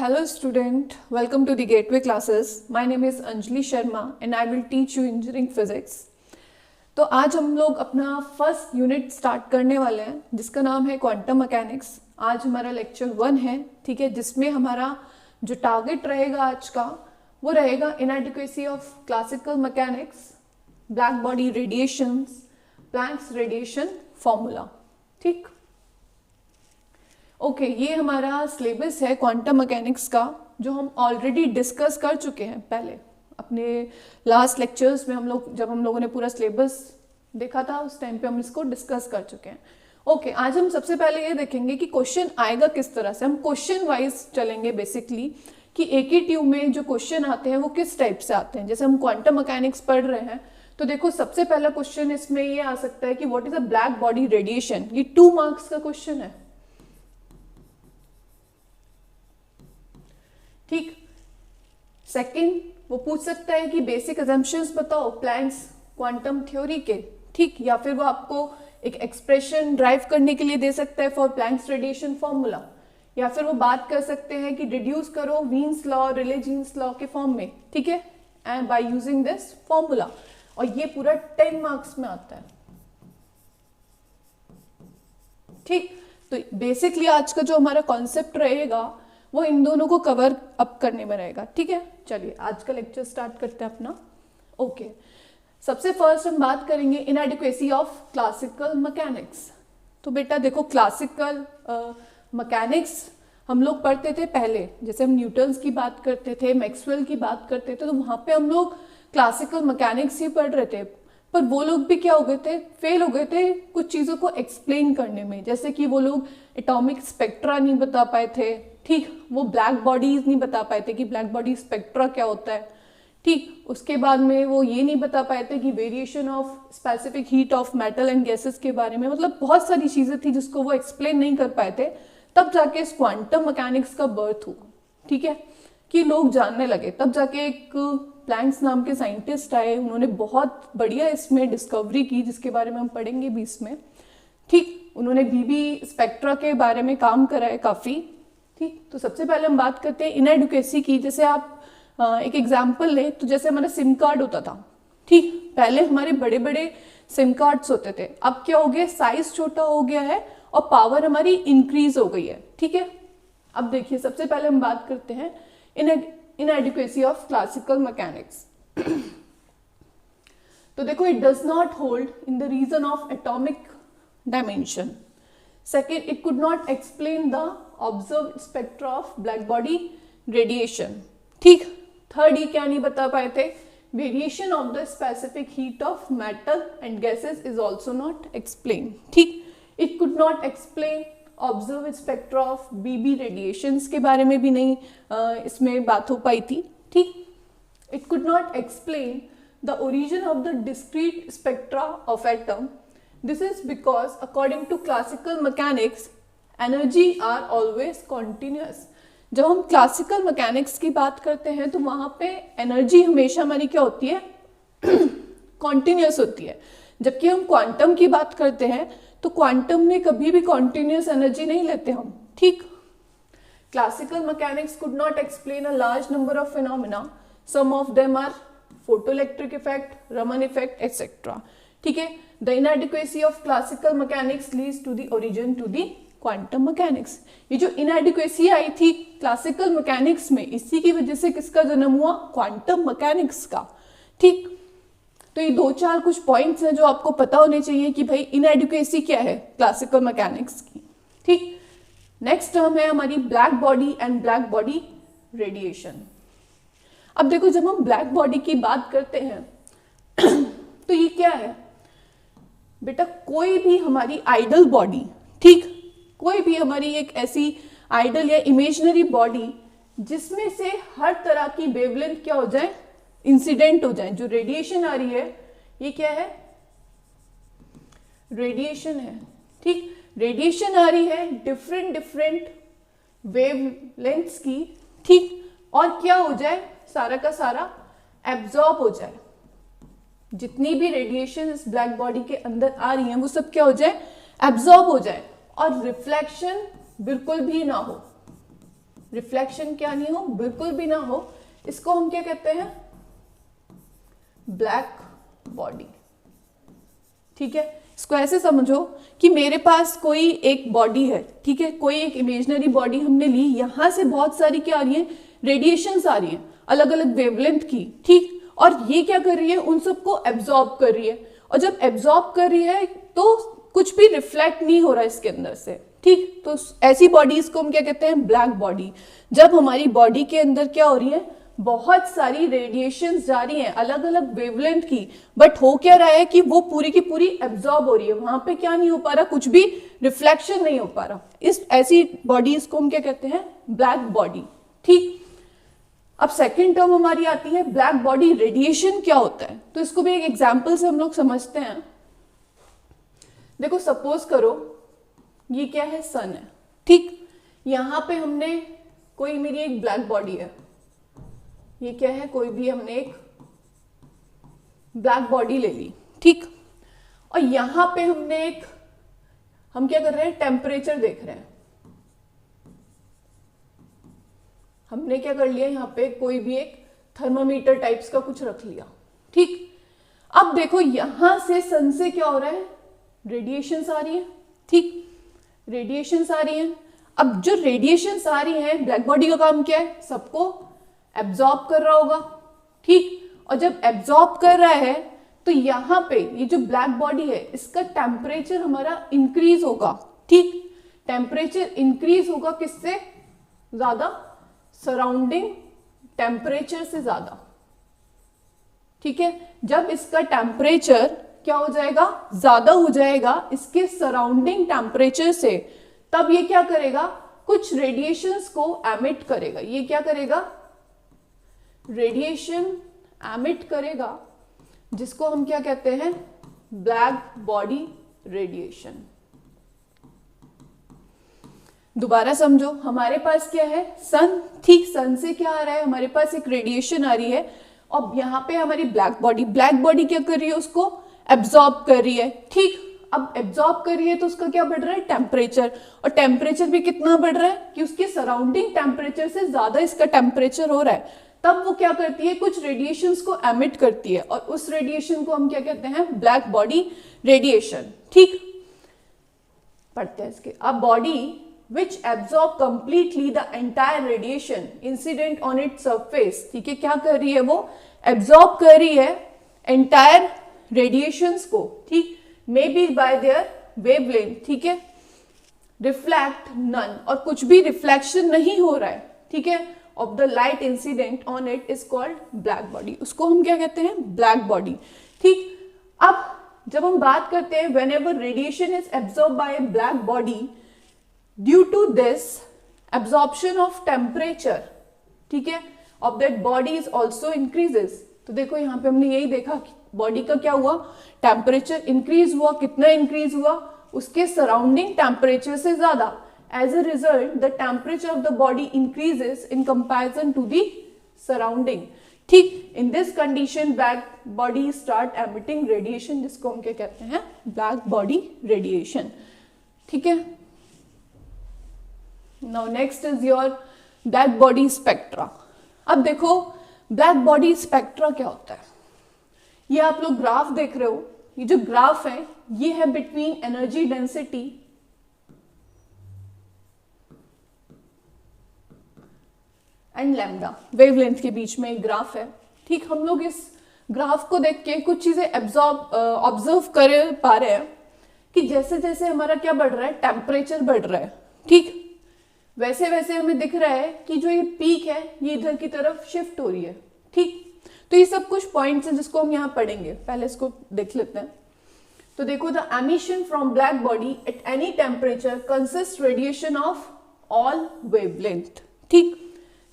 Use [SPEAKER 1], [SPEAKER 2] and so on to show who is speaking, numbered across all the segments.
[SPEAKER 1] Hello student, welcome to the Gateway classes. My name is Anjali Sharma and I will teach you engineering physics. तो आज हम लोग अपना first unit start करने वाले हैं जिसका नाम है क्वांटम मैकेनिक्स। आज हमारा लेक्चर 1 है, ठीक है, जिसमें हमारा जो टारगेट रहेगा आज का वो रहेगा inadequacy of classical mechanics, black body radiations, Planck's radiation formula. ठीक, ओके, ये हमारा सिलेबस है क्वांटम मैकेनिक्स का जो हम ऑलरेडी डिस्कस कर चुके हैं पहले अपने लास्ट लेक्चर्स में। जब हम लोगों ने पूरा सिलेबस देखा था उस टाइम पे हम इसको डिस्कस कर चुके हैं। ओके, आज हम सबसे पहले ये देखेंगे कि क्वेश्चन आएगा किस तरह से। हम क्वेश्चन वाइज चलेंगे बेसिकली कि एक ही ट्यूब में जो क्वेश्चन आते हैं वो किस टाइप से आते हैं। जैसे हम क्वांटम मैकेनिक्स पढ़ रहे हैं तो देखो सबसे पहला क्वेश्चन इसमें ये आ सकता है कि what is a black body radiation. ये 2 मार्क्स का क्वेश्चन है, ठीक। सेकंड, वो पूछ सकता है कि बेसिक अजम्पशंस बताओ प्लैंक्स क्वांटम थ्योरी के, ठीक, या फिर वो आपको एक एक्सप्रेशन ड्राइव करने के लिए दे सकता है फॉर प्लैंक्स रेडिएशन फॉर्मूला, या फिर वो बात कर सकते हैं कि रिड्यूस करो वीन्स लॉ, रेले जीन्स लॉ के फॉर्म में, ठीक है, and by using this formula. और ये पूरा 10 मार्क्स में आता है, ठीक। तो बेसिकली आज का जो हमारा कॉन्सेप्ट रहेगा वो इन दोनों को कवर अप करने में रहेगा, ठीक है। चलिए आज का लेक्चर स्टार्ट करते हैं अपना। ओके, सबसे फर्स्ट हम बात करेंगे इनएडिक्वेसी ऑफ क्लासिकल मैकेनिक्स। तो बेटा देखो, क्लासिकल मैकेनिक्स हम लोग पढ़ते थे पहले, जैसे हम न्यूटन्स की बात करते थे, मैक्सवेल की बात करते थे, तो वहां पे हम लोग क्लासिकल मैकेनिक्स ही पढ़ रहे थे। पर वो लोग भी क्या हो गए थे, फेल हो गए थे कुछ चीजों को एक्सप्लेन करने में। जैसे कि वो लोग एटॉमिक स्पेक्ट्रा नहीं बता पाए थे, ठीक, वो ब्लैक बॉडीज नहीं बता पाए थे कि ब्लैक बॉडी स्पेक्ट्रा क्या होता है, ठीक। उसके बाद में वो ये नहीं बता पाए थे कि variation of specific heat of metal and gases के बारे में। मतलब बहुत सारी चीजें थी जिसको वो एक्सप्लेन नहीं कर पाए थे। तब जाके इस क्वांटम मैकेनिक्स का बर्थ हुआ, ठीक है, कि लोग जानने लगे। तब जाके एक प्लैंक्स नाम के साइंटिस्ट आए, उन्होंने बहुत बढ़िया इसमें डिस्कवरी की जिसके बारे में हम पढ़ेंगे भी इसमें, ठीक। उन्होंने बीबी स्पेक्ट्रा के बारे में काम करा है काफी, ठीक। तो सबसे पहले हम बात करते हैं इनएडिक्वेसी की। जैसे आप एक एग्जांपल लें तो जैसे हमारा सिम कार्ड होता था, ठीक, पहले हमारे बड़े बड़े सिम कार्ड्स होते थे, अब क्या हो गया, साइज छोटा हो गया है और पावर हमारी इंक्रीज हो गई है, ठीक है। अब देखिए सबसे पहले हम बात करते हैं इनएडिक्वेसी ऑफ क्लासिकल मैकेनिक्स। तो देखो, it does not hold in the region of atomic dimension. Second, it could not explain the observe spectra of black body radiation, ठीक। थर्ड, ये क्या नहीं बता पाए थे, variation of the specific heat of metal and gases is also not explain, ठीक। It could not explain observe spectra of BB radiations के बारे में भी नहीं इसमें बात हो पाई थी, ठीक। It could not explain the origin of the discrete spectra of atom. This is because according to classical mechanics, energy are always continuous. जब हम क्लासिकल मैकेनिक्स की बात करते हैं तो वहां पे एनर्जी हमेशा हमारी क्या होती है, कॉन्टिन्यूस होती है। जबकि हम क्वांटम की बात करते हैं तो क्वांटम में कभी भी कॉन्टिन्यूस एनर्जी नहीं लेते हम, ठीक। Classical mechanics could not explain a large number of phenomena, some of them are photoelectric effect, Raman effect etcetera, ठीक है। The inadequacy of classical mechanics leads to the origin to the quantum mechanics. ये जो inadequacy आई थी classical mechanics में, इसी की वजह से किसका जन्म हुआ, क्वांटम मैकेनिक्स का, ठीक। तो ये 2-4 कुछ पॉइंट्स हैं जो आपको पता होने चाहिए कि भाई inadequacy क्या है क्लासिकल मैकेनिक्स की, ठीक। नेक्स्ट टर्म है हमारी black body and black body radiation. अब देखो, जब हम ब्लैक बॉडी की बात करते हैं तो ये क्या है बेटा, कोई भी हमारी आइडल बॉडी, ठीक, कोई भी हमारी एक ऐसी आइडल या इमेजिनरी बॉडी जिसमें से हर तरह की वेवलेंथ क्या हो जाए, इंसिडेंट हो जाए। जो रेडिएशन आ रही है ये क्या है, रेडिएशन है, ठीक। रेडिएशन आ रही है डिफरेंट डिफरेंट वेवलेंथ्स की, ठीक, और क्या हो जाए, सारा का सारा एब्जॉर्ब हो जाए। जितनी भी रेडिएशन इस ब्लैक बॉडी के अंदर आ रही है वो सब क्या हो जाए, एब्जॉर्ब हो जाए, और रिफ्लेक्शन बिल्कुल भी ना हो, रिफ्लेक्शन क्या नहीं हो, बिल्कुल भी ना हो, इसको हम क्या कहते हैं, ब्लैक बॉडी। ठीक है, इसको ऐसे समझो कि मेरे पास कोई एक बॉडी है, ठीक है, कोई एक इमेजिनरी बॉडी हमने ली, यहां से बहुत सारी क्या आ रही है, रेडिएशंस आ रही है अलग अलग वेवलेंथ की, ठीक, और ये क्या कर रही है, उन सबको एब्जॉर्ब कर रही है, और जब एब्जॉर्ब कर रही है तो कुछ भी रिफ्लेक्ट नहीं हो रहा है इसके अंदर से, ठीक, तो ऐसी बॉडीज को हम क्या कहते हैं, ब्लैक बॉडी। जब हमारी बॉडी के अंदर क्या हो रही है, बहुत सारी रेडिएशंस जा रही हैं अलग अलग वेवलेंथ की, बट हो क्या रहा है कि वो पूरी की पूरी एब्जॉर्ब हो रही है, वहां पे क्या नहीं हो पा रहा, कुछ भी रिफ्लेक्शन नहीं हो पा रहा, इस ऐसी बॉडीज को हम क्या कहते हैं, ब्लैक बॉडी। ठीक, अब सेकेंड टर्म हमारी आती है ब्लैक बॉडी रेडिएशन क्या होता है, तो इसको भी एक एग्जाम्पल से हम लोग समझते हैं। देखो सपोज करो ये क्या है, सन है, ठीक, यहां पे हमने कोई मेरी एक ब्लैक बॉडी है, ये क्या है, कोई भी हमने एक ब्लैक बॉडी ले ली, ठीक, और यहां पे हमने एक, हम क्या कर रहे हैं, टेम्परेचर देख रहे हैं, हमने क्या कर लिया, यहां पे कोई भी एक थर्मामीटर टाइप्स का कुछ रख लिया, ठीक, अब देखो यहां से सन से क्या हो रहा है, रेडिएशंस आ रही है, ठीक, रेडिएशंस आ रही हैं। अब जो रेडिएशंस आ रही हैं, ब्लैक बॉडी का काम क्या है, सबको एब्जॉर्ब कर रहा होगा, ठीक, और जब एब्जॉर्ब कर रहा है तो यहां पे ये जो ब्लैक बॉडी है इसका टेम्परेचर हमारा इंक्रीज होगा, ठीक, टेम्परेचर इंक्रीज होगा किससे ज्यादा, सराउंडिंग टेम्परेचर से ज्यादा, ठीक है, जब इसका टेम्परेचर क्या हो जाएगा, ज्यादा हो जाएगा इसके सराउंडिंग टेम्परेचर से, तब ये क्या करेगा, कुछ रेडिएशंस को एमिट करेगा, ये क्या करेगा, रेडिएशन एमिट करेगा, जिसको हम क्या कहते हैं, ब्लैक बॉडी रेडिएशन। दोबारा समझो, हमारे पास क्या है, सन, ठीक, सन से क्या आ रहा है, हमारे पास एक रेडिएशन आ रही है, और यहां पे हमारी ब्लैक बॉडी क्या कर रही है, उसको एब्जॉर्ब कर रही है, ठीक, अब एब्जॉर्ब कर रही है तो उसका क्या बढ़ रहा है, टेम्परेचर, और टेम्परेचर भी कितना बढ़ रहा है कि उसके सराउंडिंग टेम्परेचर से ज्यादा इसका टेम्परेचर हो रहा है, तब वो क्या करती है, कुछ रेडिएशंस को एमिट करती है, और उस रेडिएशन को हम क्या कहते हैं, ब्लैक बॉडी रेडिएशन। ठीक, पढ़ते हैं इसके, अब body which absorb completely the entire radiation incident on its surface, ठीक है, क्या कर रही है, वो एब्जॉर्ब कर रही है एंटायर रेडिएशंस को, ठीक, may be bye there wavelength, ठीक है, रिफ्लेक्ट नन, और कुछ भी रिफ्लेक्शन नहीं हो रहा है, ठीक है, of the light incident on it is called black body, उसको हम क्या कहते हैं, ब्लैक बॉडी। ठीक, अब जब हम बात करते हैं whenever radiation is absorb by a black body, due to this absorption of temperature, ठीक है, of that body is also increases. तो देखो यहां पे हमने यही देखा कि बॉडी का क्या हुआ, टेम्परेचर इंक्रीज हुआ, कितना इंक्रीज हुआ, उसके सराउंडिंग टेम्परेचर से ज्यादा। As a result the temperature of the body increases in comparison to the surrounding. ठीक, in this condition black body start emitting radiation, जिसको हम क्या कहते हैं, ब्लैक बॉडी रेडिएशन। ठीक है, now next is your black body spectra. अब देखो ब्लैक बॉडी स्पेक्ट्रा क्या होता है, ये आप लोग ग्राफ देख रहे हो, ये जो ग्राफ है ये है between energy density and lambda, wavelength के बीच में एक ग्राफ है। ठीक, हम लोग इस ग्राफ को देख के कुछ चीजें ऑब्जर्व कर पा रहे हैं कि जैसे जैसे हमारा क्या बढ़ रहा है, टेम्परेचर बढ़ रहा है, ठीक, वैसे वैसे हमें दिख रहा है कि जो ये पीक है ये इधर की तरफ शिफ्ट हो रही है। ठीक, तो ये सब कुछ पॉइंट्स हैं जिसको हम यहाँ पढ़ेंगे, पहले इसको देख लेते हैं। तो देखो, the emission from black body at any temperature consist radiation of all wavelength. ठीक,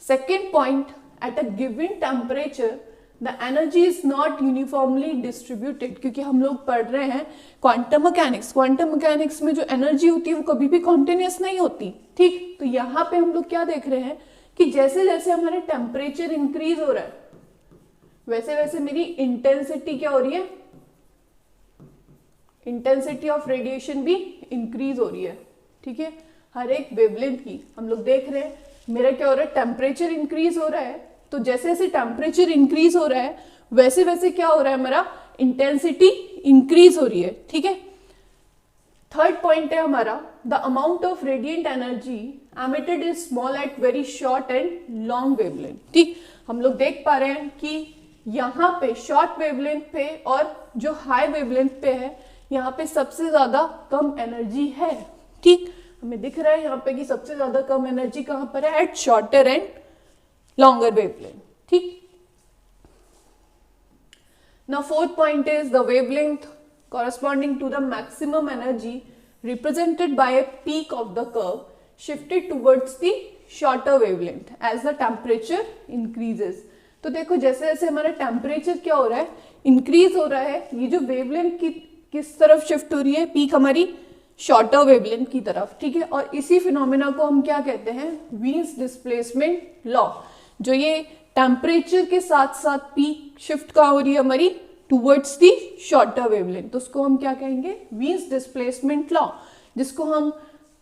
[SPEAKER 1] second point, at a given temperature the energy is not uniformly distributed, क्योंकि हम लोग पढ़ रहे हैं क्वांटम मैकेनिक्स। क्वांटम मैकेनिक्स में जो एनर्जी होती है वो कभी भी कॉन्टिन्यूअस नहीं होती। ठीक, तो यहाँ पे हम लोग क्या देख रहे हैं कि जैसे जैसे हमारा टेम्परेचर इंक्रीज हो रहा है वैसे वैसे मेरी इंटेंसिटी क्या हो रही है, इंटेंसिटी ऑफ रेडिएशन भी इंक्रीज हो रही है। ठीक है, हर एक वेवलेंथ की हम लोग देख रहे हैं मेरा क्या हो रहा है, टेम्परेचर इंक्रीज हो रहा है, तो जैसे जैसे टेम्परेचर इंक्रीज हो रहा है वैसे वैसे क्या हो रहा है, हमारा इंटेंसिटी इंक्रीज हो रही है, ठीक है। थर्ड पॉइंट है हमारा, the amount of radiant energy emitted is small at very short and long wavelength, ठीक। हम लोग देख पा रहे हैं कि यहाँ पे शॉर्ट वेवलेंथ पे और जो हाई वेवलेंथ पे है यहाँ पे सबसे ज्यादा कम एनर्जी है, ठीक। हमें दिख रहा है यहाँ पे कि सबसे ज्यादा कम एनर्जी कहाँ पर है, at shorter and longer wavelength, ठीक। Now fourth point is the wavelength corresponding to the maximum energy represented by a peak of the curve shifted towards the shorter wavelength as the temperature increases. तो देखो जैसे जैसे हमारा temperature क्या हो रहा है, इंक्रीज हो रहा है, ये जो वेवलेंथ की किस तरफ शिफ्ट हो रही है, पीक हमारी शॉर्टर वेवलेंथ की तरफ, ठीक है। और इसी फिनोमेना को हम क्या कहते हैं, वीन्स डिस्प्लेसमेंट लॉ। जो ये टेम्परेचर के साथ साथ पीक शिफ्ट का हो रही है हमारी टूवर्ड्स दी शॉर्टर वेवलेंथ, तो उसको हम क्या कहेंगे, वीन्स डिस्प्लेसमेंट लॉ, जिसको हम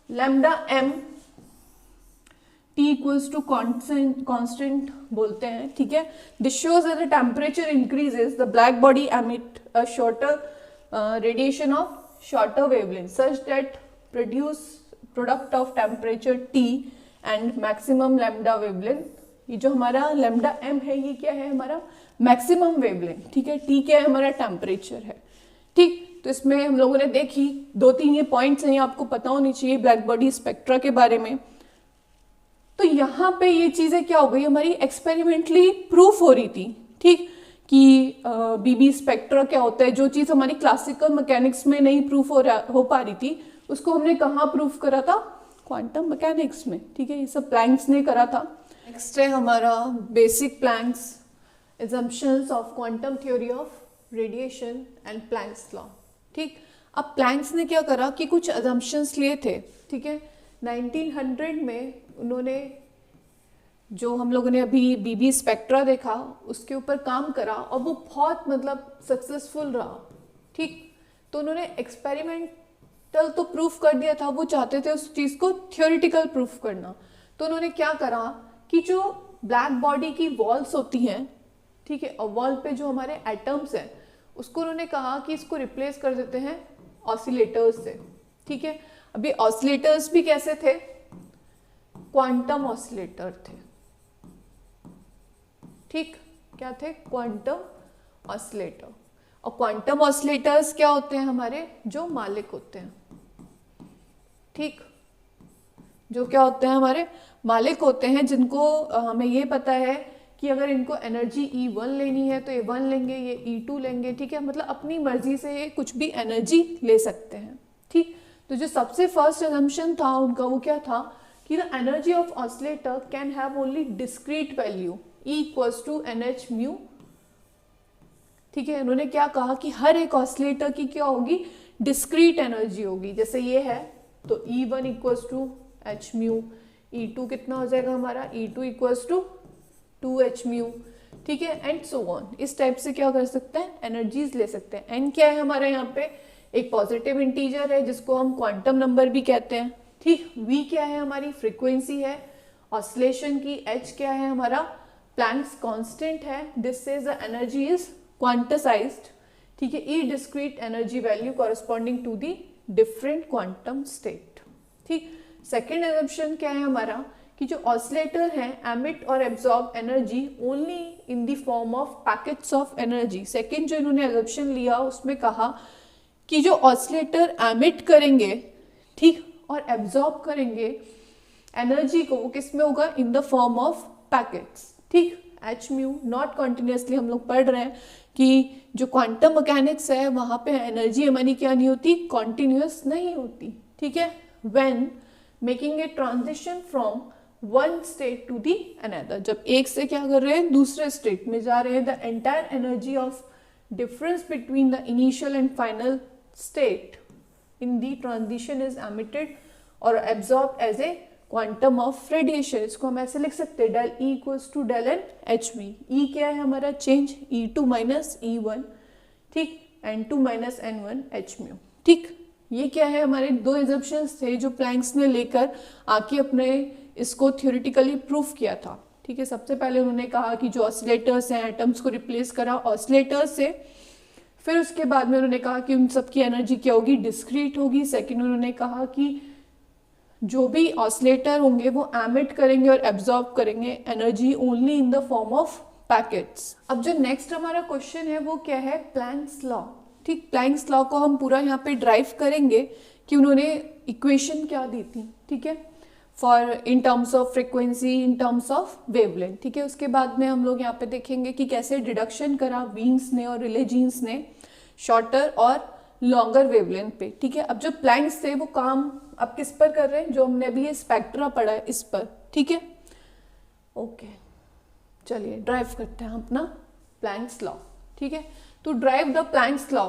[SPEAKER 1] lambda m t equals to constant बोलते हैं, ठीक है। This shows that the temperature increases the black body emit a shorter radiation of shorter wavelength such that product of temperature t and maximum lambda wavelength. ये जो हमारा lambda M है ये क्या है, हमारा मैक्सिमम वेवलेंथ, ठीक है। टी क्या है, हमारा टेम्परेचर है, ठीक। तो इसमें हम लोगों ने देखी 2-3 ये पॉइंट्स हैं, आपको पता होनी चाहिए ब्लैक बॉडी स्पेक्ट्रा के बारे में। तो यहाँ पे ये चीजें क्या हो गई, हमारी एक्सपेरिमेंटली प्रूफ हो रही थी, ठीक, कि बीबी स्पेक्ट्रा क्या होता है। जो चीज हमारी क्लासिकल मैकेनिक्स में नहीं प्रूफ हो पा रही थी, उसको हमने कहाँ प्रूफ करा था, क्वांटम मैकेनिक्स में, ठीक है। ये सब प्लैंक्स ने करा था। नेक्स्ट है हमारा basic Planck's assumptions of quantum theory of radiation and Planck's law, ठीक। अब प्लैंक्स ने क्या करा कि कुछ assumptions लिए थे, ठीक है। 1900 में उन्होंने जो हम लोगों ने अभी बीबी स्पेक्ट्रा देखा उसके ऊपर काम करा और वो बहुत मतलब सक्सेसफुल रहा, ठीक। तो उन्होंने एक्सपेरिमेंटल तो प्रूफ कर दिया था, वो चाहते थे उस चीज को थियोरिटिकल प्रूफ करना। तो उन्होंने क्या करा कि जो ब्लैक बॉडी की वॉल्स होती हैं, ठीक है, और वॉल पे जो हमारे एटम्स हैं उसको उन्होंने कहा कि इसको रिप्लेस कर देते हैं ऑसिलेटर्स से, ठीक है। अभी ऑसिलेटर्स भी कैसे थे, क्वांटम ऑसिलेटर थे, ठीक। क्या थे, क्वांटम ऑसिलेटर। और क्वांटम ऑसिलेटर्स क्या होते हैं, हमारे जो मालिक होते हैं, ठीक, जो क्या होते हैं, हमारे मालिक होते हैं, जिनको हमें ये पता है कि अगर इनको एनर्जी E1 लेनी है तो E1 लेंगे, ये E2 लेंगे, ठीक है। मतलब अपनी मर्जी से ये कुछ भी एनर्जी ले सकते हैं, ठीक। तो जो सबसे फर्स्ट असम्पशन था उनका वो क्या था कि the energy of oscillator can have only discrete value E equals to NH mu, ठीक है। उन्होंने क्या कहा कि हर एक ऑसिलेटर की क्या होगी, डिस्क्रीट एनर्जी होगी। जैसे ये है तो E1 equals to H mu, E2 कितना हो जाएगा हमारा, E2 equals to 2H mu, ठीक है, एंड सो ऑन। इस टाइप से क्या कर सकते हैं, एनर्जीज ले सकते हैं। एन क्या है हमारा यहाँ पे, एक पॉजिटिव इंटीजर है जिसको हम क्वांटम नंबर भी कहते हैं, ठीक। वी क्या है, हमारी फ्रीक्वेंसी है ऑसिलेशन की। एच क्या है, हमारा प्लैंक्स कांस्टेंट है। This says the energy is quantised, ठीक है। E discrete energy value corresponding to the different quantum state, ठीक। सेकेंड असम्पशन क्या है हमारा कि जो ऑसिलेटर हैं एमिट और absorb energy only in the form of packets of energy. Second जो इन्होंने असम्पशन लिया उसमें कहा कि जो ऑसिलेटर एमिट करेंगे, ठीक, और एब्जॉर्ब करेंगे एनर्जी को, वो किस में होगा, इन द फॉर्म ऑफ पैकेट्स, ठीक। एच म्यू नॉट कॉन्टिन्यूसली हम लोग पढ़ रहे हैं कि जो क्वांटम मैकेनिक्स है वहां पे एनर्जी हमारी क्या नहीं होती, कॉन्टिन्यूस नहीं होती, ठीक है। When making a transition from one state to the another, जब एक से क्या कर रहे हैं दूसरे स्टेट में जा रहे हैं, the entire energy of difference between the initial and final state in the transition is emitted और absorb as a quantum of radiation. इसको हम ऐसे लिख सकते हैं, del E equals to del N H V. E क्या है हमारा चेंज, E2 माइनस E1, ठीक, N2 minus N1 H mu, ठीक। ये क्या है, हमारे दो एजम्पशंस थे जो प्लैंक्स ने लेकर आके अपने इसको थ्योरेटिकली प्रूफ किया था। ठीक है, सबसे पहले उन्होंने कहा कि जो ऑसिलेटर्स हैं एटम्स को रिप्लेस करा ऑसिलेटर्स से, फिर उसके बाद में उन्होंने कहा कि उन सब की एनर्जी क्या होगी, डिस्क्रीट होगी। सेकेंड उन्होंने कहा कि जो भी ऑसिलेटर होंगे वो एमिट करेंगे और एब्जॉर्ब करेंगे energy only in the form of packets. अब जो नेक्स्ट हमारा क्वेश्चन है वो क्या है, प्लैंक्स लॉ। ठीक, प्लैंक्स लॉ को हम पूरा यहाँ पे ड्राइव करेंगे कि उन्होंने इक्वेशन क्या दी थी, ठीक है, for in terms of frequency, in terms of wavelength. ठीक है, उसके बाद में हम लोग यहाँ पे देखेंगे कि कैसे डिडक्शन करा वीन्स ने और रिले जीन्स ने शॉर्टर और लॉन्गर वेवलेंथ पे। ठीक है, अब जो प्लैंक्स थे वो काम अब किस पर कर रहे हैं, जो हमने अभी ये स्पेक्ट्रा पढ़ा है इस पर। ठीक है, ओके, चलिए ड्राइव करते हैं अपना प्लैंक्स लॉ। ठीक है, to drive the Planck's law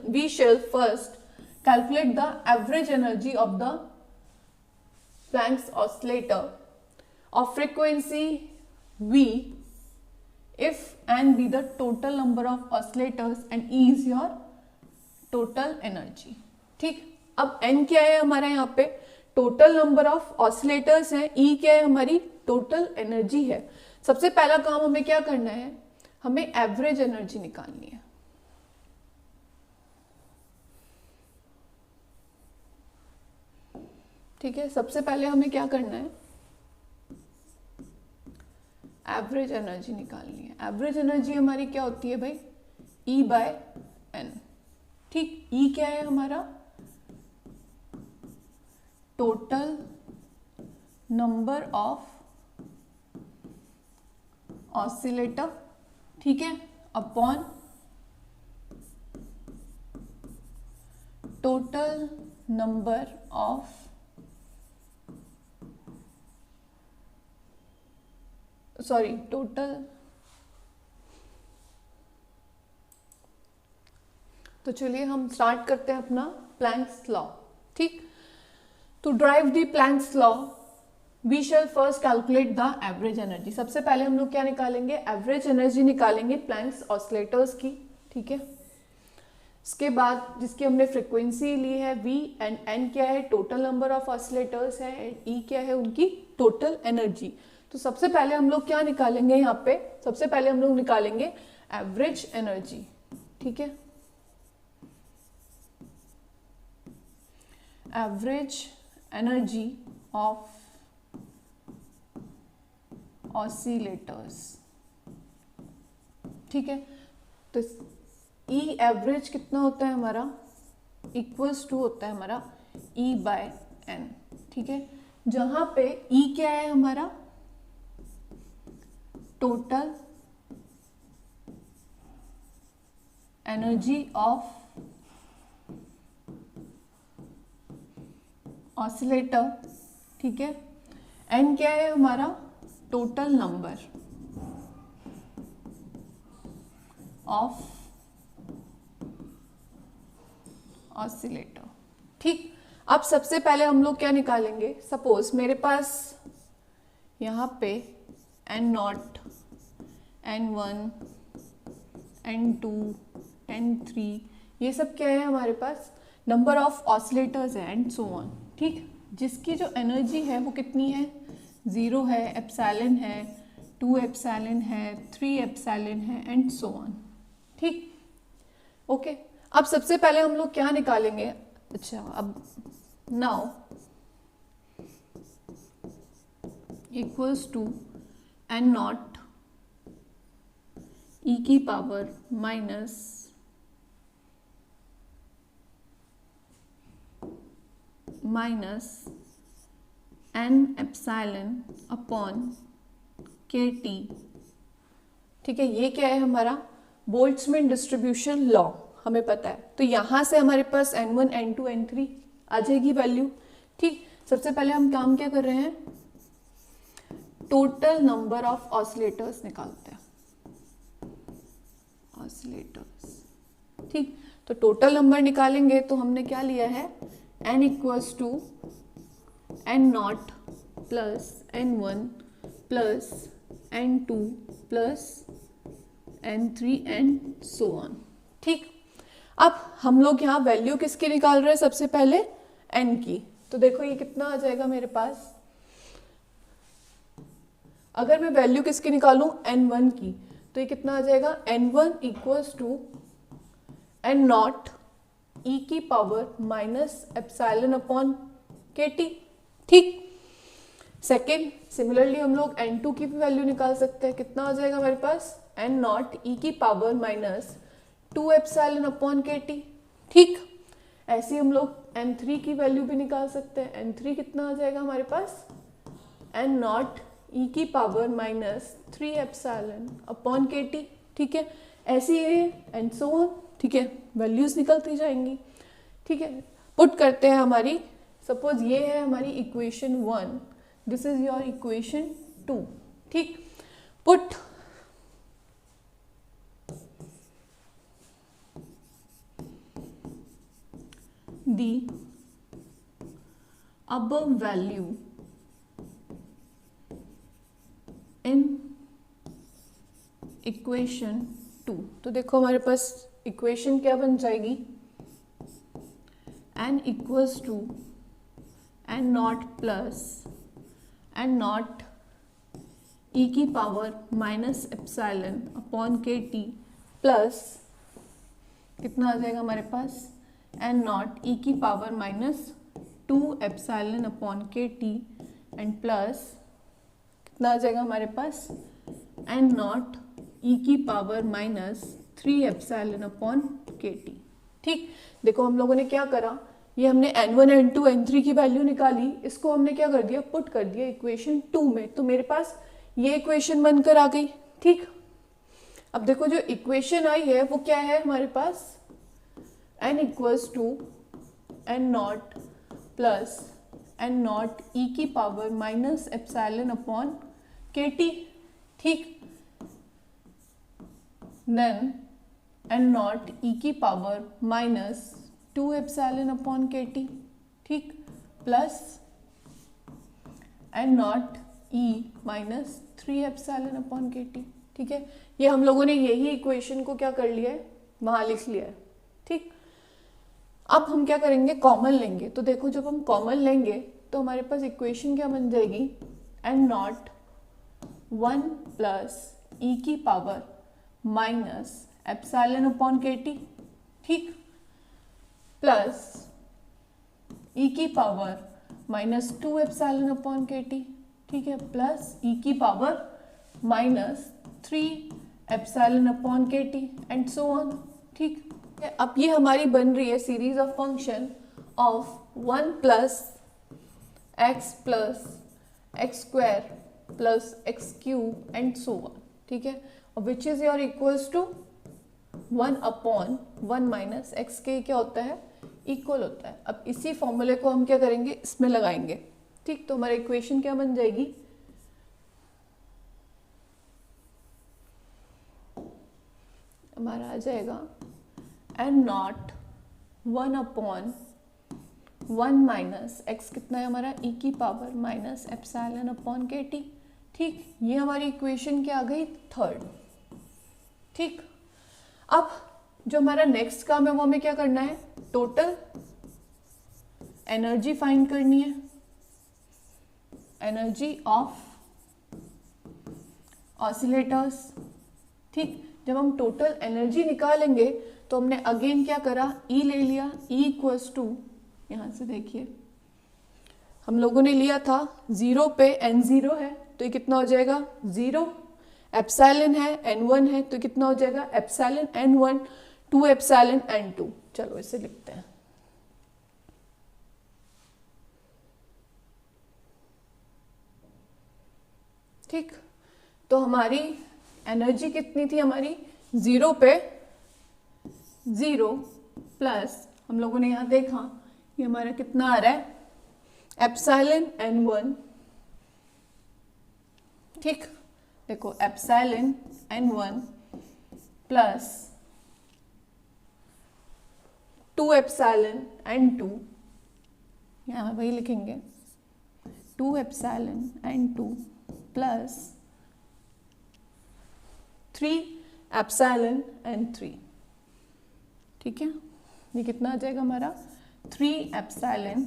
[SPEAKER 1] we shall first calculate the average energy of the Planck's oscillator of frequency V if n be the total number of oscillators and E is your total energy। ठीक, अब n क्या है हमारा यहाँ पे, total number of oscillators हैं, E क्या है हमारी टोटल एनर्जी है। सबसे पहला काम हमें क्या करना है, हमें एवरेज एनर्जी निकालनी है। ठीक है, सबसे पहले हमें क्या करना है, एवरेज एनर्जी निकालनी है। एवरेज एनर्जी हमारी क्या होती है भाई, E बाय एन। ठीक, E क्या है हमारा, टोटल नंबर ऑफ ऑसिलेटर, ठीक है, upon total number of total, तो चलिए हम स्टार्ट करते हैं अपना प्लैंक्स लॉ। ठीक, to drive the Planck's law we shall first calculate the average energy. सबसे पहले हम लोग क्या निकालेंगे, एवरेज एनर्जी निकालेंगे प्लैंक्स ऑसिलेटर्स की। ठीक है, इसके बाद जिसकी हमने फ्रीक्वेंसी ली है V एंड N क्या है, टोटल नंबर ऑफ ऑसिलेटर्स है, एंड E क्या है उनकी टोटल एनर्जी। तो सबसे पहले हम लोग क्या निकालेंगे यहाँ पे, सबसे पहले हम लोग निकालेंगे एवरेज एनर्जी। ठीक है, एवरेज एनर्जी ऑफ ऑसिलेटर्स। ठीक है, तो E एवरेज कितना होता है हमारा, इक्वल्स टू होता है हमारा E बाय N। ठीक है, जहां पे E क्या है हमारा, टोटल एनर्जी ऑफ ऑसिलेटर। ठीक है, N क्या है हमारा, टोटल नंबर ऑफ ऑसिलेटर। ठीक, अब सबसे पहले हम लोग क्या निकालेंगे, सपोज मेरे पास यहाँ पे N0, N1, N2, N3 ये सब क्या है हमारे पास, नंबर ऑफ ऑसिलेटर्स है एंड सो ऑन। ठीक, जिसकी जो एनर्जी है वो कितनी है, 0 है, एप्सिलॉन है, 2 एप्सिलॉन है, 3 एप्सिलॉन है एंड सो ऑन। ठीक, ओके, अब सबसे पहले हम लोग क्या निकालेंगे, अच्छा अब now equals to N0 E की power minus N epsilon upon KT। ठीक है, ये क्या है हमारा, बोल्ट्जमैन डिस्ट्रीब्यूशन लॉ हमें पता है। तो यहां से हमारे पास N1, N2, N3 आ जाएगी वैल्यू। ठीक, सबसे पहले हम काम क्या कर रहे हैं, टोटल नंबर ऑफ ऑसिलेटर्स निकालते हैं, ऑसिलेटर्स। ठीक, तो टोटल नंबर निकालेंगे तो हमने क्या लिया है, N equals to N0 plus N1 plus N2 plus N3 and so on. ठीक, अब हम लोग यहाँ वैल्यू किसकी निकाल रहे हैं, सबसे पहले N की। तो देखो ये कितना आ जाएगा मेरे पास, अगर मैं वैल्यू किसकी निकालूं n1 की, तो ये कितना आ जाएगा n1 equals to n nought E की power minus epsilon upon KT। ठीक, सेकेंड सिमिलरली हम लोग n2 की भी वैल्यू निकाल सकते हैं, कितना आ जाएगा हमारे पास n नॉट ई की power minus 2 epsilon upon KT। ठीक, ऐसे ही हम लोग n3 की वैल्यू भी निकाल सकते हैं, n3 कितना आ जाएगा हमारे पास n नॉट ई की power minus 3 epsilon upon KT। ठीक है, ऐसे ही एंड सो ऑन। ठीक है, वैल्यूज निकलती जाएंगी। ठीक है, पुट करते हैं हमारी, सपोज ये है हमारी equation 1, this is your equation 2। ठीक, put the above value in equation 2। तो देखो हमारे पास इक्वेशन क्या बन जाएगी, n equals to n nought plus n nought E की power minus epsilon upon KT plus कितना आ जाएगा हमारे पास n नॉट ई की power minus 2 epsilon upon KT and plus कितना आ जाएगा हमारे पास n नॉट ई की power minus 3 epsilon upon KT। ठीक, देखो हम लोगों ने क्या करा, ये हमने n1 n2 n3 की वैल्यू निकाली, इसको हमने क्या कर दिया पुट कर दिया इक्वेशन 2 में, तो मेरे पास ये इक्वेशन बनकर आ गई। ठीक, अब देखो जो इक्वेशन आई है वो क्या है हमारे पास, n equals to n nought plus n nought E की power minus epsilon upon KT। ठीक, देन n नॉट ई की power minus 2 epsilon upon KT। ठीक, plus n nought E minus 3 epsilon upon KT। ठीक है, ये हम लोगों ने यही इक्वेशन को क्या कर लिया है, वहां लिख लिया है। ठीक, अब हम क्या करेंगे, कॉमन लेंगे। तो देखो जब हम कॉमन लेंगे तो हमारे पास इक्वेशन क्या बन जाएगी, n नॉट 1 प्लस ई की power minus epsilon upon KT। ठीक, प्लस ई की power minus 2 epsilon upon KT। ठीक है, प्लस ई की power minus 3 epsilon upon KT and so on. ठीक, अब ये हमारी बन रही है series of function of 1 plus x square plus x cube and so on. ठीक है, which is your equals to 1 upon 1 minus x के क्या होता है, इक्वल होता है। अब इसी फॉर्मूले को हम क्या करेंगे, इसमें लगाएंगे। ठीक, तो हमारा इक्वेशन क्या बन जाएगी, हमारा आ जाएगा n not 1 upon 1 minus x कितना है हमारा ई की power minus epsilon upon KT। ठीक, ये हमारी इक्वेशन क्या आ गई, थर्ड। ठीक, अब जो हमारा नेक्स्ट काम है वो हमें क्या करना है, टोटल एनर्जी फाइंड करनी है, एनर्जी ऑफ ऑसिलेटर्स। ठीक, जब हम टोटल एनर्जी निकालेंगे तो हमने अगेन क्या करा, E ले लिया, E इक्वल्स टू, यहाँ से देखिए हम लोगों ने लिया था 0 पे n0 है तो ये कितना हो जाएगा 0, एप्सिलॉन है n1 है तो कितना हो जाएगा एप्सिलॉन n1 2 एप्सिलॉन n2। चलो इसे लिखते हैं, ठीक। तो हमारी एनर्जी कितनी थी, हमारी 0 पे 0 प्लस हम लोगों ने यहाँ देखा ये हमारा कितना आ रहा है एप्सिलॉन n1। ठीक, देखो epsilon n1 plus 2 epsilon n2, यहाँ वही लिखेंगे 2 epsilon n2 plus 3 epsilon n3। ठीक है, ये कितना आ जाएगा हमारा 3 epsilon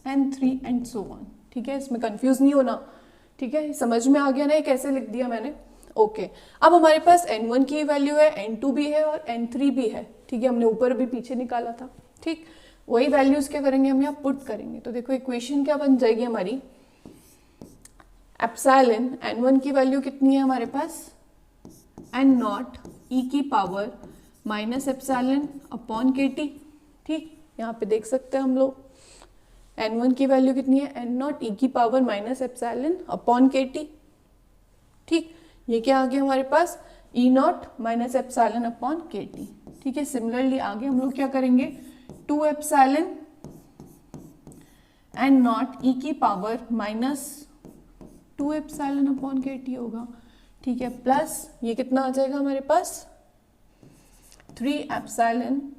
[SPEAKER 1] N3 and so on. ठीक है, इसमें कंफ्यूज नहीं होना। ठीक है, समझ में आ गया ना ये कैसे लिख दिया मैंने। ओके, अब हमारे पास N1 की वैल्यू है, N2 भी है और N3 भी है। ठीक है, हमने ऊपर भी पीछे निकाला था। ठीक, वही वैल्यूज क्या करेंगे हम यहाँ पुट करेंगे। तो देखो इक्वेशन क्या बन जाएगी हमारी, एप्सिलॉन N1 की वैल्यू कितनी है हमारे पास, N नॉट ई की power minus epsilon upon K T. ठीक, यहाँ पे देख सकते हैं हम लोग N1 की वैल्यू कितनी है, N नॉट ई की power minus epsilon upon K T. ठीक, ये क्या आ गया हमारे पास, ई not minus epsilon upon K T. ठीक है, सिमिलरली आगे हम लोग क्या करेंगे, 2 एप्सिलॉन N नॉट ई की power minus 2 epsilon upon K T होगा। ठीक है, प्लस ये कितना आ जाएगा हमारे पास, 3 एप्सिलॉन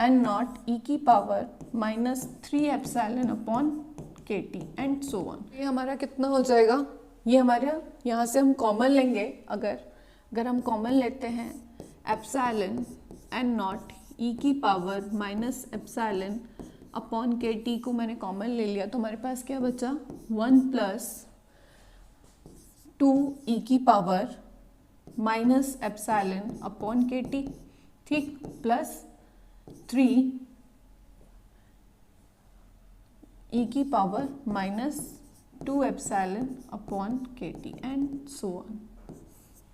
[SPEAKER 1] N नॉट ई की power minus 3 epsilon upon K T and so on. ये हमारा कितना हो जाएगा, ये हमारा यहाँ से हम कॉमन लेंगे। अगर हम कॉमन लेते हैं एप्सिलॉन N नॉट ई की power minus epsilon upon K T को मैंने कॉमन ले लिया, तो हमारे पास क्या बचा, 1 प्लस 2 ई की power minus epsilon upon K T. ठीक, प्लस 3 ई की power minus 2 epsilon upon K T and so on.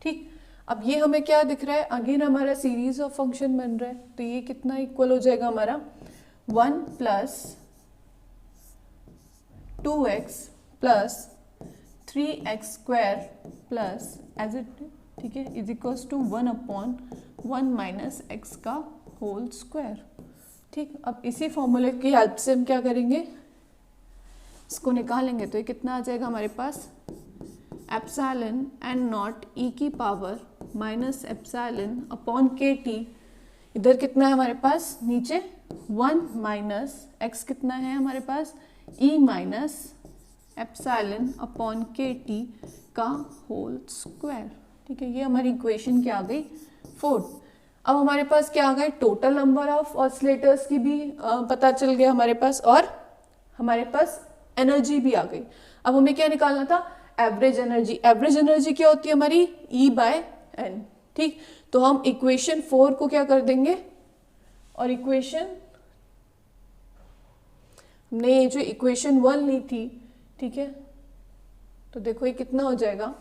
[SPEAKER 1] ठीक, अब ये हमें क्या दिख रहा है, अगेन हमारा सीरीज ऑफ फंक्शन बन रहा है, तो ये कितना इक्वल हो जाएगा हमारा, 1 plus 2x plus 3x square plus as it, ठीक है, is equals to 1 upon 1 minus x का होल स्क्वायर। ठीक, अब इसी फॉर्मूले की हेल्प से हम क्या करेंगे, इसको निकालेंगे। तो ये कितना आ जाएगा हमारे पास, एप्सिलॉन N नॉट ई की power minus epsilon upon K T, इधर कितना है हमारे पास, नीचे 1 माइनस एक्स कितना है हमारे पास, E minus epsilon upon K T का होल स्क्वायर। ठीक है, ये हमारी इक्वेशन क्या आ गई, 4। अब हमारे पास क्या आ गए, टोटल नंबर ऑफ ऑसिलेटर्स की भी पता चल गया हमारे पास, और हमारे पास एनर्जी भी आ गई। अब हमें क्या निकालना था, एवरेज एनर्जी। एवरेज एनर्जी क्या होती है हमारी, E बाय एन। ठीक, तो हम इक्वेशन 4 को क्या कर देंगे, और इक्वेशन हमने ये जो इक्वेशन 1 ली थी, ठीक है, तो देखो ये कितना हो जाएगा,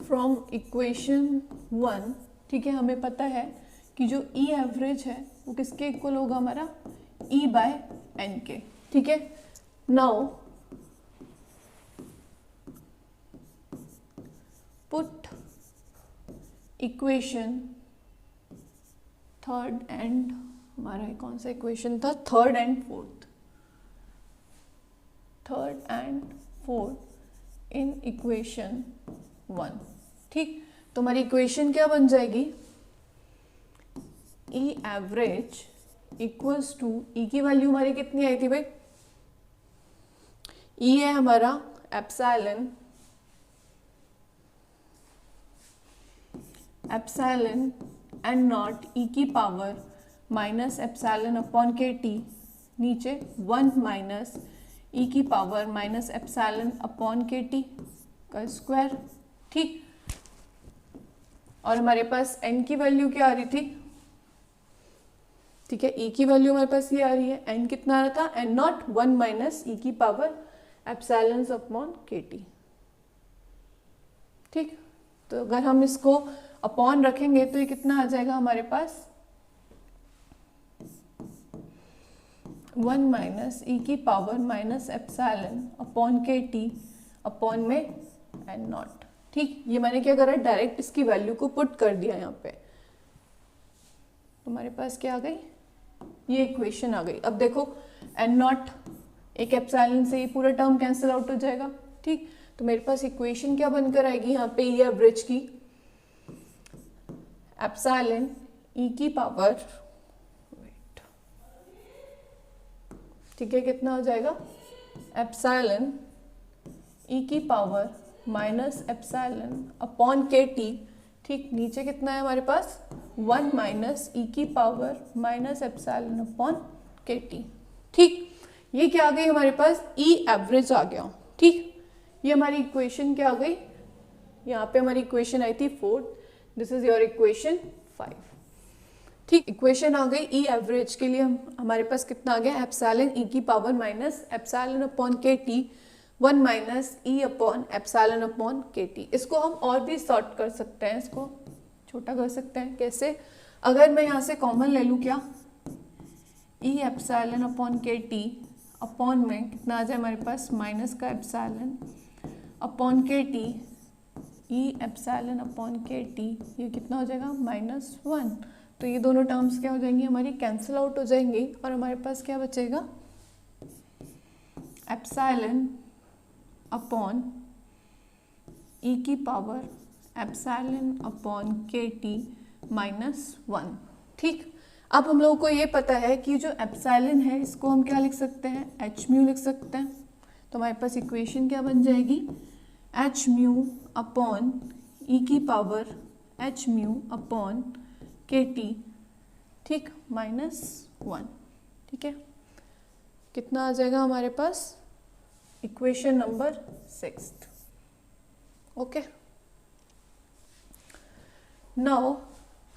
[SPEAKER 1] फ्रॉम इक्वेशन 1, ठीक है, हमें पता है कि जो E एवरेज है वो किसके इक्वल होगा हमारा, E बाय एन के। ठीक है, now put equation third and, हमारा कौन सा इक्वेशन था, third and fourth in equation 1। ठीक, तो हमारी इक्वेशन क्या बन जाएगी, E average equals to, E की वैल्यू हमारी कितनी आई थी भाई, E है हमारा एप्सिलॉन N नॉट ई की power minus epsilon upon K T, नीचे 1 माइनस ई की power minus epsilon upon K T का स्क्वायर। ठीक, और हमारे पास n की वैल्यू क्या आ रही थी, ठीक है, E की वैल्यू हमारे पास ये आ रही है, n कितना आ रहा था, N नॉट 1 माइनस ई की power epsilon upon K T. ठीक, तो अगर हम इसको अपॉन रखेंगे तो ये कितना आ जाएगा हमारे पास, 1 माइनस ई की power minus epsilon upon K T upon में N नॉट। ठीक, ये मैंने क्या करा, डायरेक्ट इसकी वैल्यू को पुट कर दिया यहाँ पे, तो हमारे पास क्या आ गई, ये इक्वेशन आ गई। अब देखो N नॉट एक एप्सिलॉन से ये पूरा टर्म कैंसिल आउट हो जाएगा। ठीक, तो मेरे पास इक्वेशन क्या बनकर आएगी यहाँ पे, E एवरेज की, एप्सिलॉन E की पावर, ठीक है, कितना हो जाएगा, एप्सिलॉन E की power minus epsilon upon K T. ठीक, नीचे कितना है हमारे पास, 1 माइनस ई की power minus epsilon upon K T. ठीक, ये क्या आ गई हमारे पास, ई एवरेज आ गया। ठीक, ये हमारी इक्वेशन क्या आ गई, यहाँ पे हमारी इक्वेशन आई थी 4, दिस इज योर इक्वेशन 5। ठीक, इक्वेशन आ गई ई एवरेज के लिए हमारे पास कितना आ गया, एप्सिलॉन ई की power minus epsilon upon K T 1 minus ई upon epsilon upon K t. इसको हम और भी सॉर्ट कर सकते हैं, इसको छोटा कर सकते हैं। कैसे, अगर मैं यहाँ से कॉमन ले लूँ क्या, ई epsilon upon K T upon में कितना आ जाए हमारे पास, माइनस का एप्सिलॉन अपॉन के टी, ई एप्सिलॉन अपॉन के टी, ये कितना हो जाएगा, -1। तो ये दोनों टर्म्स क्या हो जाएंगी हमारी, कैंसिल आउट हो जाएंगी और हमारे पास क्या बचेगा, एप्सिलॉन अपॉन ई की power epsilon upon K T -1। ठीक, अब हम लोगों को ये पता है कि जो एप्सिलॉन है इसको हम क्या लिख सकते हैं, एच म्यू लिख सकते हैं। तो हमारे पास इक्वेशन क्या बन जाएगी, एच म्यू अपॉन ई की power H mu upon K T, ठीक, -1। ठीक है, कितना आ जाएगा हमारे पास, इक्वेशन नंबर 6। ओके, नाउ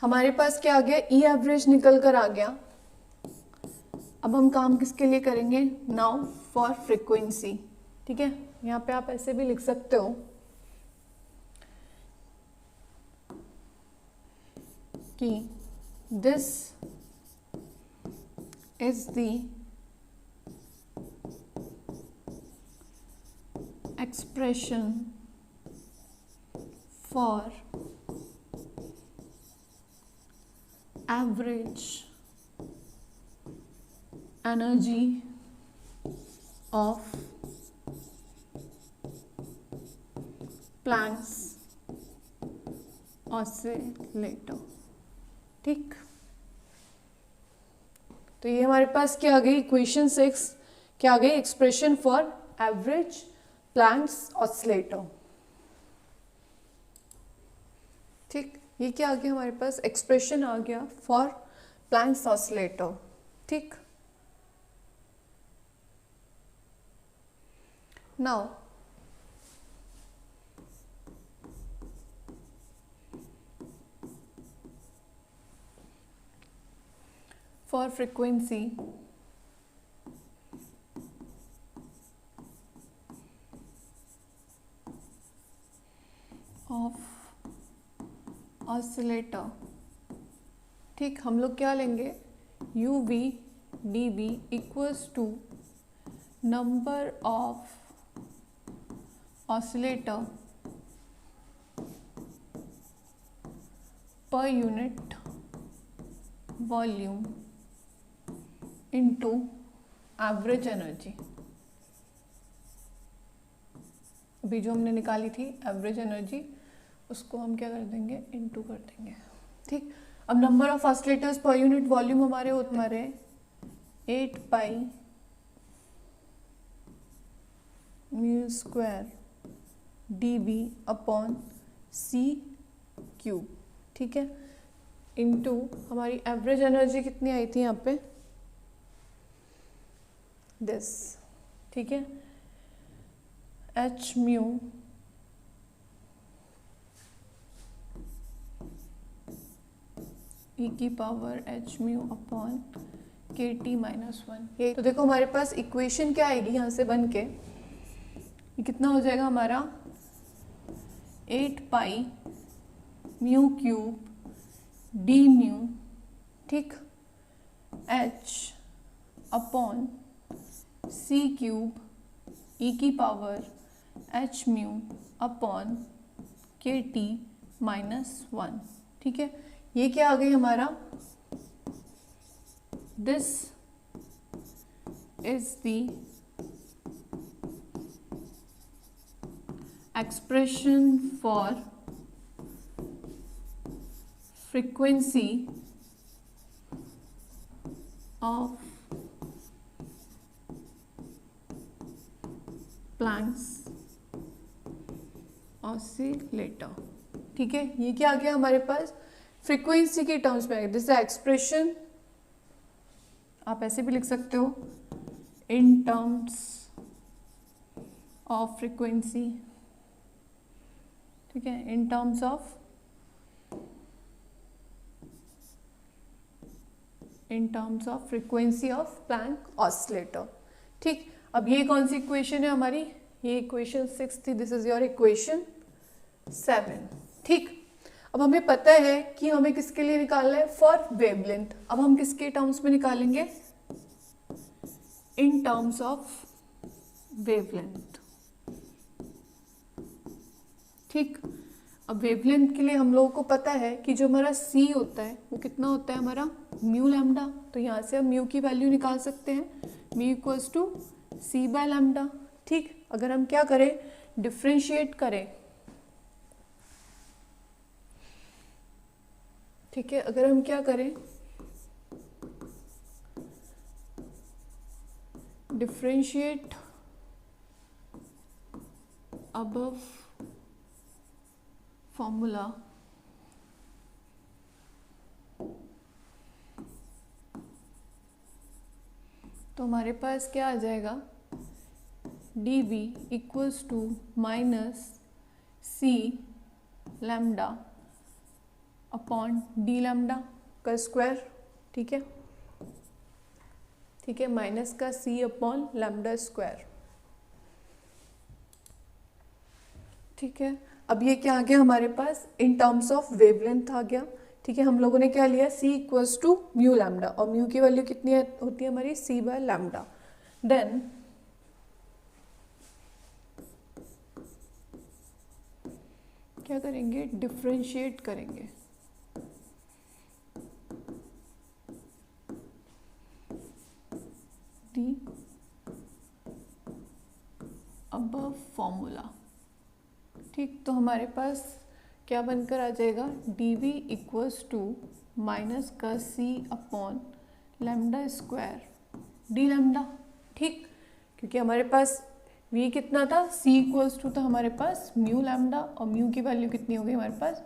[SPEAKER 1] हमारे पास क्या आ गया, ई एवरेज निकल कर आ गया। अब हम काम किसके लिए करेंगे, नाउ फॉर फ्रीक्वेंसी। ठीक है, यहाँ पे आप ऐसे भी लिख सकते हो कि this is the expression for average energy of Planck's oscillator। ठीक, तो ये हमारे पास क्या आ गई, इक्वेशन 6 क्या आ गई, expression for average Planck's oscillator. ठीक, ये क्या आ गया हमारे पास, एक्सप्रेशन आ गया फॉर प्लैंक्स ऑसिलेटर। ठीक, now for frequency of oscillator. ठीक, हम लोग क्या लेंगे, u v d b equals to number of oscillator per unit volume into average energy. अभी जो हमने निकाली थी एवरेज एनर्जी, उसको हम क्या कर देंगे, इनटू कर देंगे। ठीक, अब number of oscillators per unit volume हमारे होते हमारे 8 pi mu square D B upon C cube. ठीक है, इनटू हमारी एवरेज एनर्जी कितनी आई थी यहाँ पे, दिस। ठीक है, एच म्यू ई की power H mu upon K T -1। ये तो देखो हमारे पास इक्वेशन क्या आएगी यहाँ से बन के, ये कितना हो जाएगा हमारा 8 pi mu cube D mu, ठीक, एच अपॉन सी क्यूब ई की power H mu upon K T -1। ठीक है, ये क्या आ गई हमारा, this is the expression for frequency of Planck's oscillator. ठीक है, ये क्या आ गया हमारे पास, फ्रीक्वेंसी के टर्म्स में दिस इज एक्सप्रेशन, आप ऐसे भी लिख सकते हो, इन टर्म्स ऑफ फ्रीक्वेंसी, ठीक है, इन terms of frequency of Planck oscillator. ठीक, अब ये कौन सी इक्वेशन है हमारी, ये इक्वेशन 6 थी, दिस इज योर इक्वेशन 7। ठीक, अब हमें पता है कि हमें किसके लिए निकालना है, फॉर वेवलेंथ। अब हम किसके टर्म्स में निकालेंगे, इन टर्म्स ऑफ वेवलेंथ। ठीक, अब वेवलेंथ के लिए हम लोगों को पता है कि जो हमारा c होता है वो कितना होता है हमारा म्यू लैम्डा। तो यहाँ से हम म्यू की वैल्यू निकाल सकते हैं, mu equals to c by lambda. ठीक, अगर हम क्या करें, डिफ्रेंशिएट करें, ठीक है, अगर हम क्या करें, डिफ्रेंशिएट अबव फॉर्मूला, तो हमारे पास क्या आ जाएगा, dv equals to minus c lambda upon d lambda का स्क्वायर। ठीक है, ठीक है, माइनस का c अपॉन लैम्डा स्क्वायर। ठीक है, अब ये क्या आ गया हमारे पास, इन टर्म्स ऑफ वेवलेंथ आ गया। ठीक है, हम लोगों ने क्या लिया, c equals to mu lambda, और म्यू की वैल्यू कितनी होती है हमारी, c बाय लैम्डा। देन क्या करेंगे, डिफ्रेंशिएट करेंगे, दी अबव फॉर्मूला। ठीक, तो हमारे पास क्या बनकर आ जाएगा, dv इक्वल्स टू माइनस का c upon lambda square d lambda. ठीक, क्योंकि हमारे पास v कितना था, c इक्वल्स टू था हमारे पास म्यू लैम्डा, और म्यू की वैल्यू कितनी हो गई हमारे पास,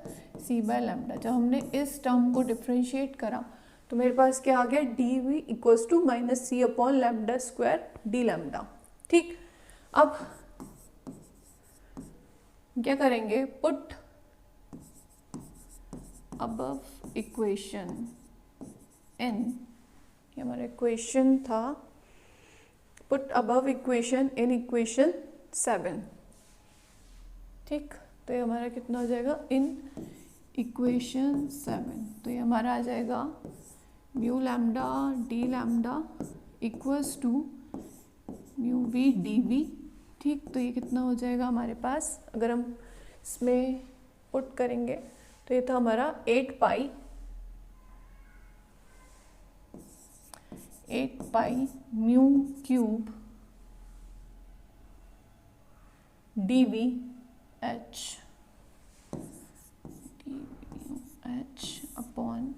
[SPEAKER 1] c बाय लैम्डा। जब हमने इस टर्म को डिफ्रेंशिएट करा तो मेरे पास क्या आ गया, dv equals to minus c upon lambda square d lambda. ठीक, अब क्या करेंगे, पुट अबव इक्वेशन इन, ये हमारा इक्वेशन था, put above equation in equation 7। ठीक, तो ये हमारा कितना हो जाएगा, इन इक्वेशन 7, तो ये हमारा आ जाएगा mu lambda d lambda equals to mu v d v. ठीक, तो ये कितना हो जाएगा हमारे पास, अगर हम इसमें पुट करेंगे तो ये था हमारा 8 pi mu cube D V H upon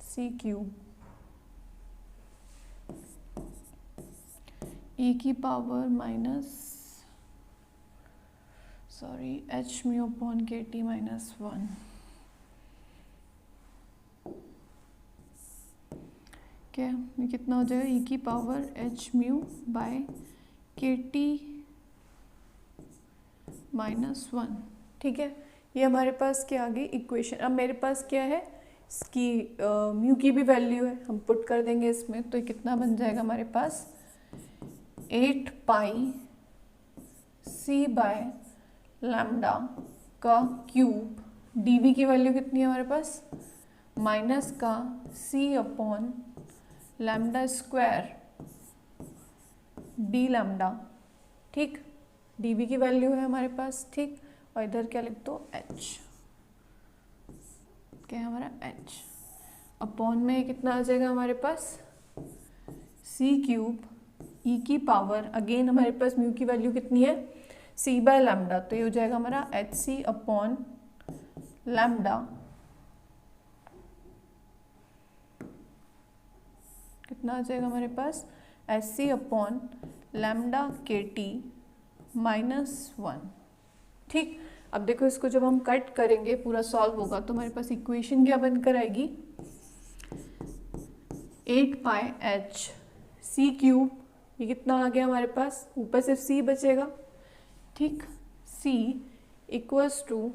[SPEAKER 1] C cube e की power minus H mu upon K T minus 1। क्या ये कितना हो जाएगा, e की power H mu by K T minus 1। ठीक है, ये हमारे पास क्या आ गई इक्वेशन। अब मेरे पास क्या है, इसकी म्यू की भी वैल्यू है, हम पुट कर देंगे इसमें, तो ये कितना बन जाएगा हमारे पास, 8 पाई c बाय लैम्डा का क्यूब, dv की वैल्यू कितनी है हमारे पास, माइनस का c upon lambda square d lambda. ठीक, dv की वैल्यू है हमारे पास। ठीक, और इधर क्या लिख दो, h, क्या है हमारा h अपॉन में कितना आ जाएगा हमारे पास, c क्यूब e की पावर, अगेन हमारे पास म्यू की वैल्यू कितनी है, c बाय लैम्डा, तो ये हो जाएगा हमारा एच सी अपॉन लैम्डा, कितना आ जाएगा हमारे पास, H c upon lambda k T minus 1। ठीक, अब देखो इसको जब हम कट करेंगे पूरा सॉल्व होगा तो हमारे पास इक्वेशन क्या बनकर आएगी, 8πh c³, ये कितना आ गया हमारे पास, ऊपर सिर्फ c बचेगा, ठीक, c इक्वल्स टू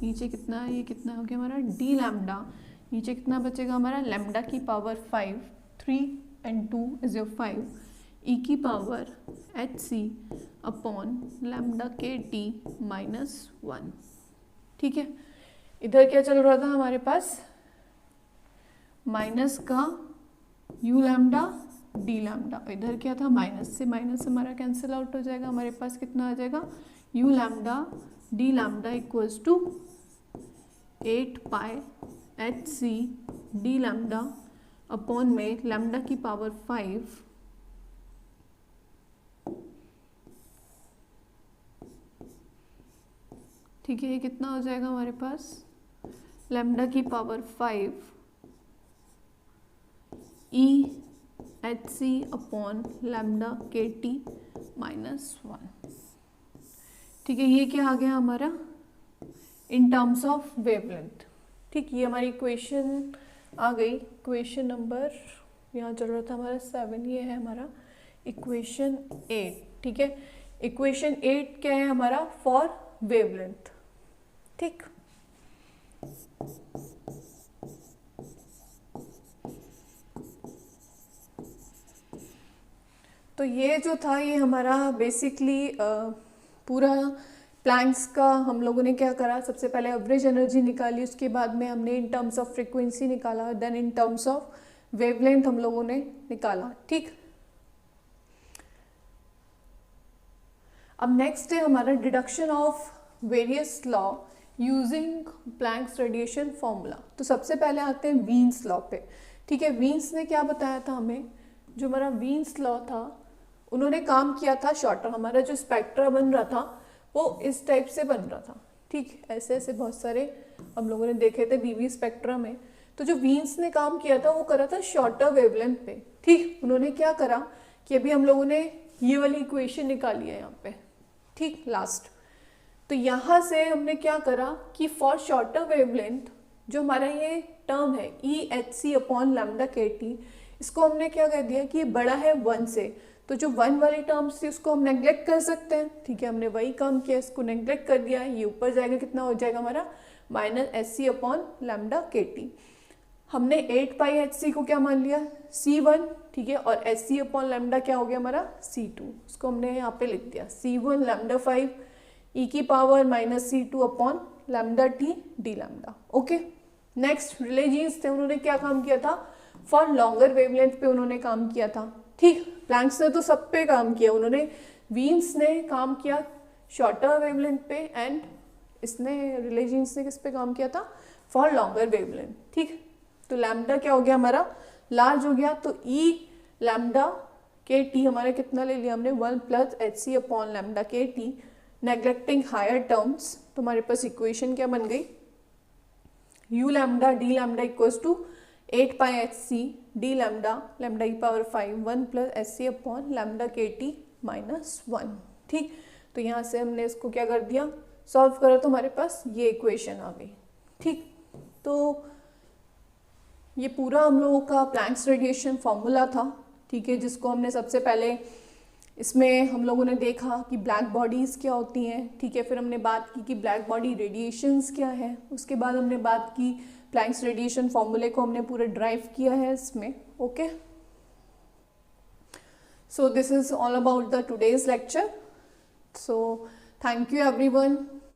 [SPEAKER 1] नीचे कितना है, ये कितना हो गया हमारा d लैम्डा, नीचे कितना बचेगा हमारा लैम्डा की power 5, 3 and 2 is your 5, e की power h c upon lambda k T minus 1। ठीक है, इधर क्या चल रहा था हमारे पास, माइनस का u लैम्डा डी लैम्डा, इधर क्या था माइनस से माइनस हमारा कैंसिल आउट हो जाएगा, हमारे पास कितना आ जाएगा u lambda d lambda equals to 8πhc d lambda upon में लैम्डा की पावर 5 ठीक है, ये कितना हो जाएगा हमारे पास लैम्डा की power 5 e h c upon lambda k T minus 1। ठीक है, ये क्या आ गया हमारा इन टर्म्स ऑफ वेवलेंथ। ठीक, ये हमारी इक्वेशन आ गई, इक्वेशन नंबर यहाँ चल रहा था हमारा 7, ये है हमारा इक्वेशन 8। ठीक है, इक्वेशन 8 क्या है हमारा, फॉर वेवलेंथ। ठीक, तो ये जो था ये हमारा बेसिकली पूरा प्लैंक्स का हम लोगों ने क्या करा, सबसे पहले एवरेज एनर्जी निकाली, उसके बाद में हमने इन टर्म्स ऑफ फ्रीक्वेंसी निकाला, then in terms of wavelength हम लोगों ने निकाला। ठीक, अब नेक्स्ट है हमारा deduction of various law using Planck's radiation formula. तो सबसे पहले आते हैं वीन्स लॉ पे। ठीक है, वीन्स ने क्या बताया था हमें, जो हमारा वीन्स लॉ था उन्होंने काम किया था शॉर्टर, हमारा जो स्पेक्ट्रा बन रहा था वो इस टाइप से बन रहा था। ठीक, ऐसे ऐसे बहुत सारे हम लोगों ने देखे थे वीवी स्पेक्ट्रा में। तो जो वीन्स ने काम किया था वो करा था शॉर्टर वेवलेंथ पे। ठीक, उन्होंने क्या करा कि अभी हम लोगों ने ये वाली इक्वेशन निकाली है यहाँ पे। ठीक, लास्ट, तो यहाँ से हमने क्या करा कि फॉर शॉर्टर वेवलेंथ जो हमारा ये टर्म है e h c upon lambda k t, इसको हमने क्या कर दिया कि ये बड़ा है 1 से, तो जो 1 वाली टर्म्स थी उसको हम नेग्लेक्ट कर सकते हैं। ठीक है, हमने वही काम किया, इसको नेग्लेक्ट कर दिया, ये ऊपर जाएगा, कितना हो जाएगा हमारा minus h c upon lambda k t. हमने 8πhc को क्या मान लिया c1। ठीक है, और एच सी अपॉन लैम्डा क्या हो गया हमारा c2, उसको हमने यहाँ पे लिख दिया c1 लैम्डा 5 ई की power minus c2 upon lambda t d lambda. Okay, next Rayleigh Jeans थे, उन्होंने क्या काम किया था, फॉर लॉन्गर वेवलेंथ पे उन्होंने काम किया था। ठीक, प्लैंक्स ने तो सब पे काम किया, उन्होंने वीन्स ने काम किया शॉर्टर वेवलेंथ पे, एंड इसने रिले जीन्स ने किस पे काम किया था, फॉर लॉन्गर वेवलेंथ। ठीक, तो लैम्डा क्या हो गया हमारा लार्ज हो गया, तो ई लैम्डा के टी हमारा कितना ले लिया हमने 1 plus h c upon lambda k T, neglecting higher terms. तो हमारे पास इक्वेशन क्या बन गई, u lambda d lambda equals to 8πhc d lambda lambda की power 5 1 plus h c upon lambda k T minus 1। ठीक, तो यहाँ से हमने इसको क्या कर दिया, सॉल्व करा, तो हमारे पास ये इक्वेशन आ गई। ठीक, तो ये पूरा हम लोगों का प्लैंक्स रेडिएशन फॉर्मूला था। ठीक है, जिसको हमने सबसे पहले इसमें हम लोगों ने देखा कि ब्लैक बॉडीज़ क्या होती हैं। ठीक है, फिर हमने बात की कि ब्लैक बॉडी रेडिएशंस क्या है, उसके बाद हमने बात की प्लैंक्स रेडिएशन फॉर्मूले को हमने पूरा ड्राइव किया है इसमें। Okay, so this is all about the today's lecture. So thank you everyone